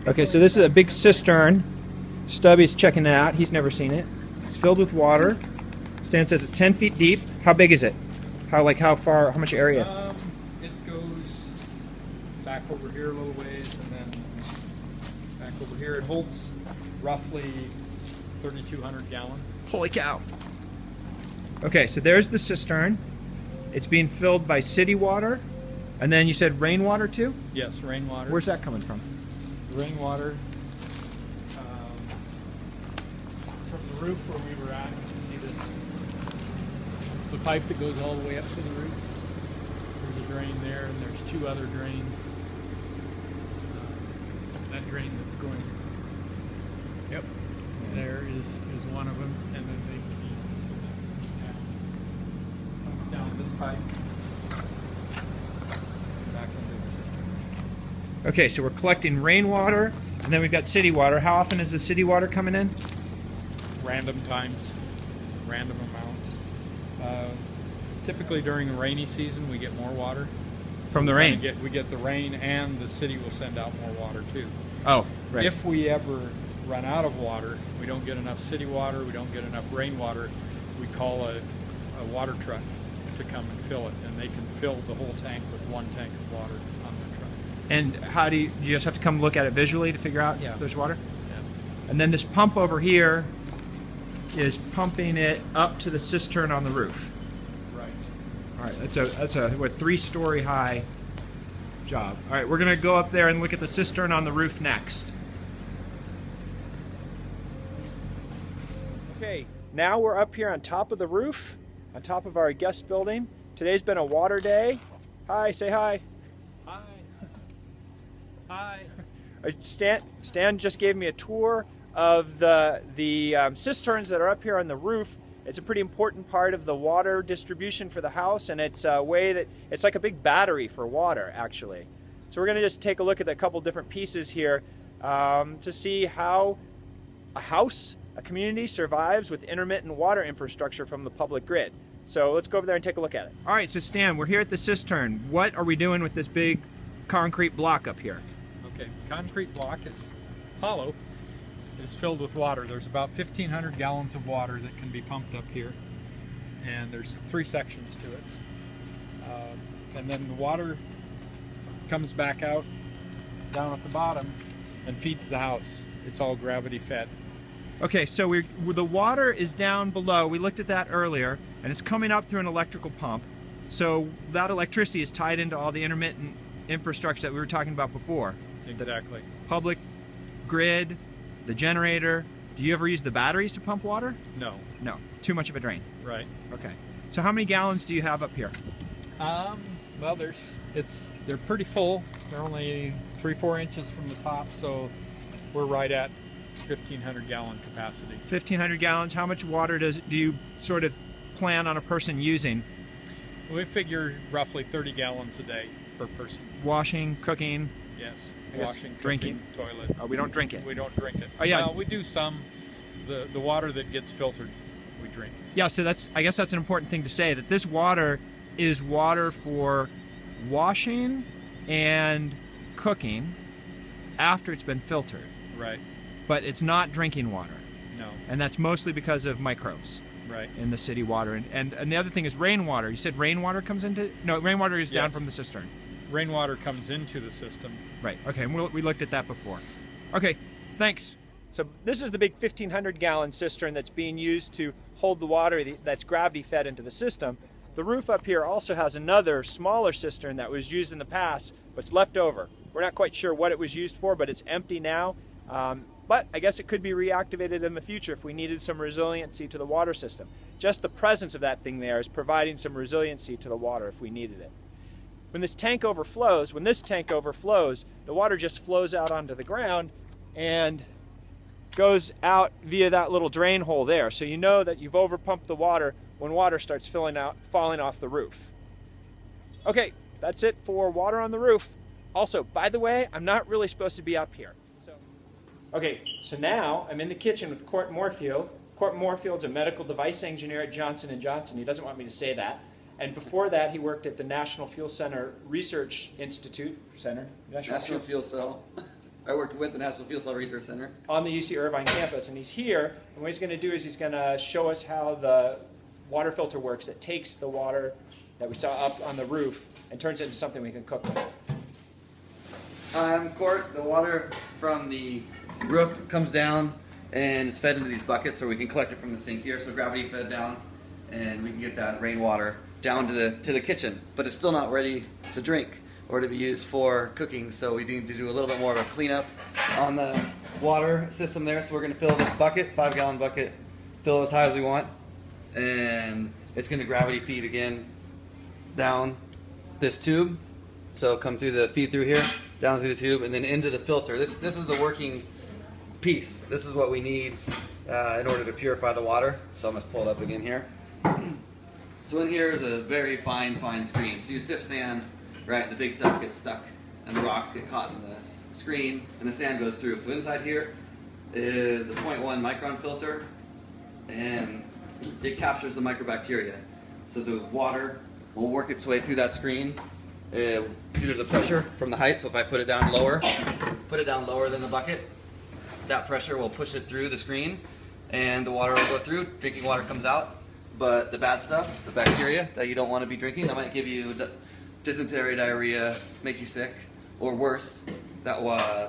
Okay, so this is a big cistern. Stubby's checking it out. He's never seen it. It's filled with water. Stan says it's 10 feet deep. How big is it? How far, how much area? It goes back over here a little ways and then back over here. It holds roughly 3,200 gallons. Holy cow. Okay, so there's the cistern. It's being filled by city water. And then you said rainwater too? Yes, rainwater. Where's that coming from? Rainwater from the roof where we were at. You can see this, the pipe that goes all the way up to the roof. There's a drain there, and there's two other drains. That drain that's going, yep, there is one of them, and then they comes down this pipe back into the system. Okay, so we're collecting rainwater, and then we've got city water. How often is the city water coming in? Random times, random amounts. Typically during the rainy season, we get more water. From the rain? We get the rain, and the city will send out more water too. Oh, right. If we ever run out of water, we don't get enough city water, we don't get enough rainwater, we call a water truck to come and fill it, and they can fill the whole tank with one tank of water on the truck. And how do you just have to come look at it visually to figure out if there's water? Yeah. And then this pump over here is pumping it up to the cistern on the roof. Right. All right, that's a what, 3-story high job. All right, we're gonna go up there and look at the cistern on the roof next. Okay, now we're up here on top of the roof, on top of our guest building. Today's been a water day. Hi, say hi. Hi. Hi. Stan just gave me a tour of the cisterns that are up here on the roof. It's a pretty important part of the water distribution for the house, and it's a way that it's like a big battery for water, actually. So we're going to just take a look at a couple different pieces here to see how a community survives with intermittent water infrastructure from the public grid. So let's go over there and take a look at it. All right, so Stan, we're here at the cistern. What are we doing with this big concrete block up here? Okay, concrete block is hollow. It's filled with water. There's about 1,500 gallons of water that can be pumped up here, and there's 3 sections to it. And then the water comes back out down at the bottom and feeds the house. It's all gravity fed. Okay, so the water is down below. We looked at that earlier, and it's coming up through an electrical pump. So that electricity is tied into all the intermittent infrastructure that we were talking about before. Exactly. The public grid, the generator. Do you ever use the batteries to pump water? No. No. Too much of a drain. Right. Okay. So how many gallons do you have up here? Well, they're pretty full. They're only 3-4 inches from the top, so we're right at 1,500 gallon capacity. 1,500 gallons. How much water do you sort of plan on a person using? We figure roughly 30 gallons a day per person. Washing, cooking? Yes. Washing, drinking, toilet. Oh, we don't drink it. We don't drink it. Oh, yeah. Well, we do some. The water that gets filtered, we drink. Yeah, so I guess that's an important thing to say, that this water is water for washing and cooking after it's been filtered. Right. But it's not drinking water. No. And that's mostly because of microbes. Right. In the city water. And the other thing is rainwater. You said rainwater comes into... No, rainwater is down from the cistern. Rainwater comes into the system. Right, okay, and we looked at that before. Okay, thanks. So this is the big 1,500 gallon cistern that's being used to hold the water that's gravity fed into the system. The roof up here also has another smaller cistern that was used in the past, but it's left over. We're not quite sure what it was used for, but it's empty now. But I guess it could be reactivated in the future if we needed some resiliency to the water system. Just the presence of that thing there is providing some resiliency to the water if we needed it. When this tank overflows, the water just flows out onto the ground and goes out via that little drain hole there. So you know that you've overpumped the water when water starts falling off the roof. Okay, that's it for water on the roof. Also, by the way, I'm not really supposed to be up here. Okay, so now I'm in the kitchen with Court Moorfield. Court Moorfield's a medical device engineer at Johnson & Johnson. He doesn't want me to say that. And before that, he worked at the National Fuel Center Research Institute Center. National Fuel Cell. I worked with the National Field Cell Research Center on the UC Irvine campus, and he's here. And what he's going to do is he's going to show us how the water filter works. It takes the water that we saw up on the roof and turns it into something we can cook with. I'm Court. The water from the roof comes down and is fed into these buckets, so we can collect it from the sink here. So gravity fed down, and we can get that rainwater down to the kitchen. But it's still not ready to drink or to be used for cooking, so we need to do a little bit more of a cleanup on the water system there. So we're going to fill this bucket, 5-gallon bucket, fill as high as we want, and it's going to gravity feed again down this tube. So come through the feed through here, down through the tube, and then into the filter. This is the working piece. This is what we need in order to purify the water. So I'm going to pull it up again here. So in here is a very fine screen. So you sift sand, right? The big stuff gets stuck, and the rocks get caught in the screen, and the sand goes through. So inside here is a 0.1 micron filter, and it captures the microbacteria. So the water will work its way through that screen due to the pressure from the height. So if I put it down lower than the bucket, that pressure will push it through the screen, and the water will go through. Drinking water comes out, but the bad stuff, the bacteria that you don't want to be drinking, that might give you dysentery, diarrhea, make you sick, or worse, that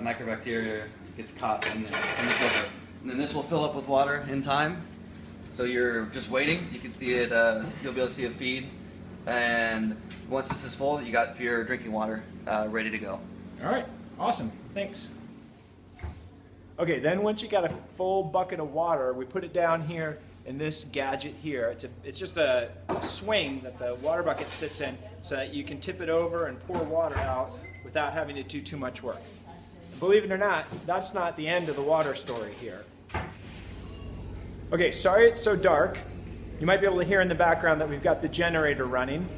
microbacteria gets caught in the filter. And then this will fill up with water in time. So you're just waiting. You can see it. You'll be able to see it feed. And once this is full, you got pure drinking water ready to go. All right, awesome, thanks. Okay, then once you got a full bucket of water, we put it down here in this gadget here. It's just a swing that the water bucket sits in so that you can tip it over and pour water out without having to do too much work. Believe it or not, that's not the end of the water story here. Okay, sorry it's so dark. You might be able to hear in the background that we've got the generator running.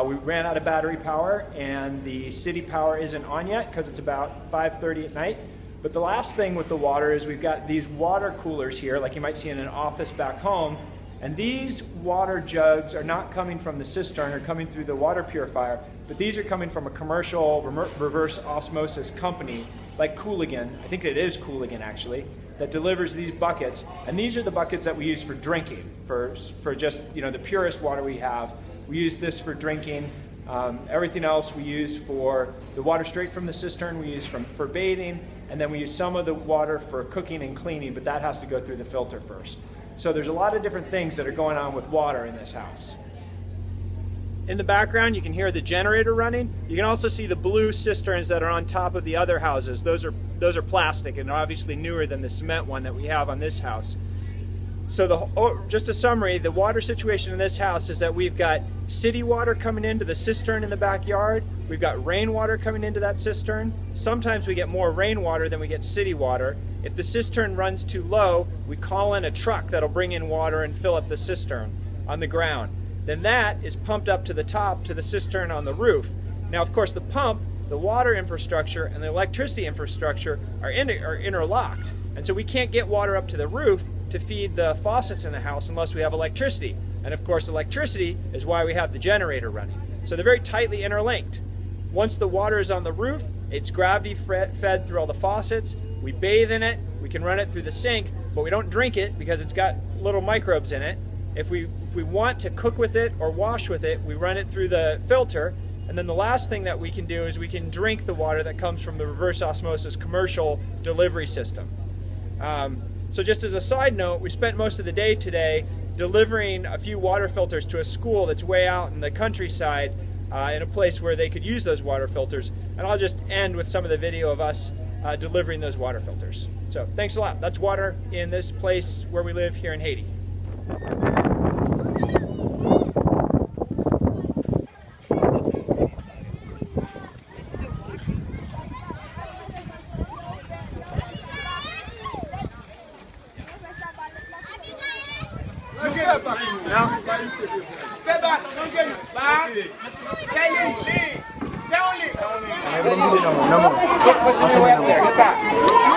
We ran out of battery power, and the city power isn't on yet because it's about 5:30 at night. But the last thing with the water is we've got these water coolers here, like you might see in an office back home. And these water jugs are not coming from the cistern or coming through the water purifier, but these are coming from a commercial reverse osmosis company like Cooligan. I think it is Cooligan actually, that delivers these buckets. And these are the buckets that we use for drinking, for just, you know, the purest water we have. We use this for drinking. Everything else we use for the water straight from the cistern, we use for bathing, and then we use some of the water for cooking and cleaning, but that has to go through the filter first. So there's a lot of different things that are going on with water in this house. In the background you can hear the generator running. You can also see the blue cisterns that are on top of the other houses. Those are plastic and obviously newer than the cement one that we have on this house. So just a summary, the water situation in this house is that we've got city water coming into the cistern in the backyard. We've got rainwater coming into that cistern. Sometimes we get more rainwater than we get city water. If the cistern runs too low, we call in a truck that'll bring in water and fill up the cistern on the ground. Then that is pumped up to the top to the cistern on the roof. Now, of course, the pump, the water infrastructure, and the electricity infrastructure are interlocked. And so we can't get water up to the roof to feed the faucets in the house unless we have electricity. And of course, electricity is why we have the generator running. So they're very tightly interlinked. Once the water is on the roof, it's gravity fed through all the faucets. We bathe in it, we can run it through the sink, but we don't drink it because it's got little microbes in it. If we want to cook with it or wash with it, we run it through the filter. And then the last thing that we can do is we can drink the water that comes from the reverse osmosis commercial delivery system. So just as a side note, we spent most of the day today delivering a few water filters to a school that's way out in the countryside in a place where they could use those water filters. And I'll just end with some of the video of us delivering those water filters. So thanks a lot. That's water in this place where we live here in Haiti.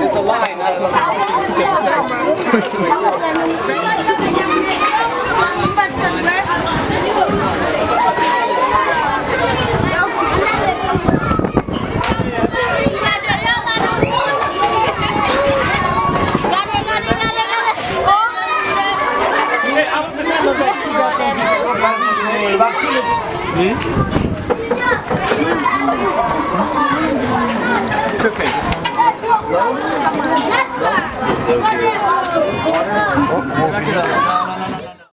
It's a line, not a It's okay. It's so cute. Water.